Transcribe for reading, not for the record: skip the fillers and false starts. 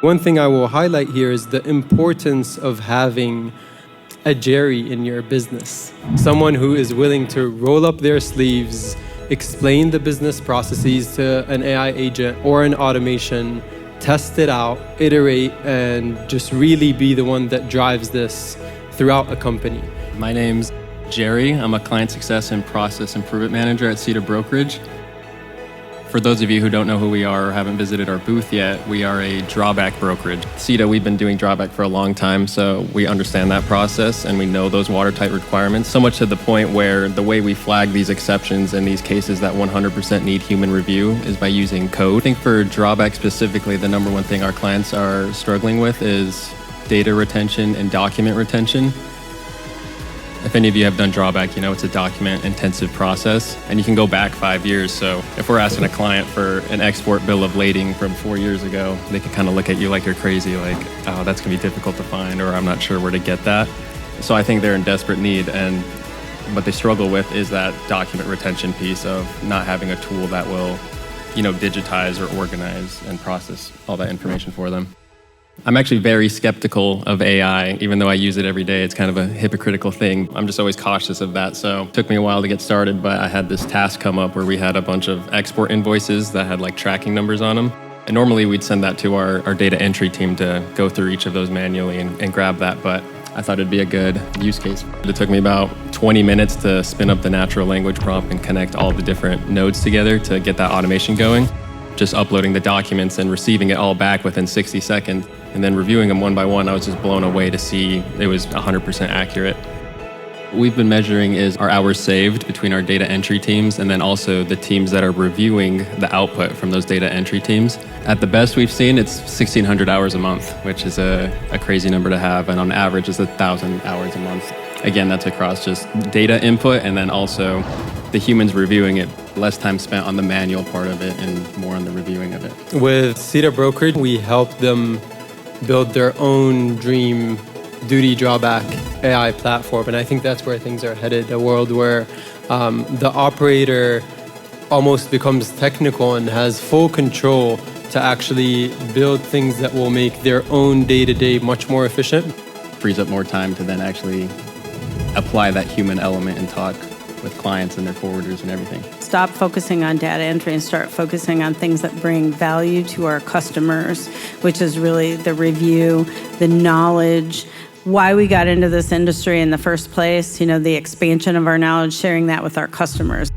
One thing I will highlight here is the importance of having a Jerry in your business. Someone who is willing to roll up their sleeves, explain the business processes to an AI agent or an automation, test it out, iterate, and just really be the one that drives this throughout a company. My name's Jerry. I'm a client success and process improvement manager at CITTA Brokerage. For those of you who don't know who we are or haven't visited our booth yet, we are a drawback brokerage. CITTA, we've been doing drawback for a long time, so we understand that process and we know those watertight requirements, so much to the point where the way we flag these exceptions and these cases that 100% need human review is by using code. I think for drawback specifically, the number one thing our clients are struggling with is data retention and document retention. If any of you have done drawback, you know it's a document-intensive process, and you can go back 5 years. So if we're asking a client for an export bill of lading from 4 years ago, they can kind of look at you like you're crazy, like, oh, that's going to be difficult to find, or I'm not sure where to get that. So I think they're in desperate need, and what they struggle with is that document retention piece of not having a tool that will, digitize or organize and process all that information for them. I'm actually very skeptical of AI, even though I use it every day. It's kind of a hypocritical thing. I'm just always cautious of that. So it took me a while to get started, but I had this task come up where we had a bunch of export invoices that had like tracking numbers on them. And normally we'd send that to our data entry team to go through each of those manually and grab that. But I thought it'd be a good use case. It took me about 20 minutes to spin up the natural language prompt and connect all the different nodes together to get that automation going. Just uploading the documents and receiving it all back within 60 seconds. And then reviewing them one by one, I was just blown away to see it was 100% accurate. What we've been measuring is our hours saved between our data entry teams and then also the teams that are reviewing the output from those data entry teams. At the best we've seen, it's 1,600 hours a month, which is a crazy number to have. And on average, it's 1,000 hours a month. Again, that's across just data input and then also the humans reviewing it, less time spent on the manual part of it and more on the reviewing of it. With CITTA Brokerage, we help them build their own dream duty drawback AI platform. And I think that's where things are headed, a world where the operator almost becomes technical and has full control to actually build things that will make their own day-to-day much more efficient. Frees up more time to then actually apply that human element and talk with clients and their forwarders and everything. Stop focusing on data entry and start focusing on things that bring value to our customers, which is really the review, the knowledge, why we got into this industry in the first place, the expansion of our knowledge, sharing that with our customers.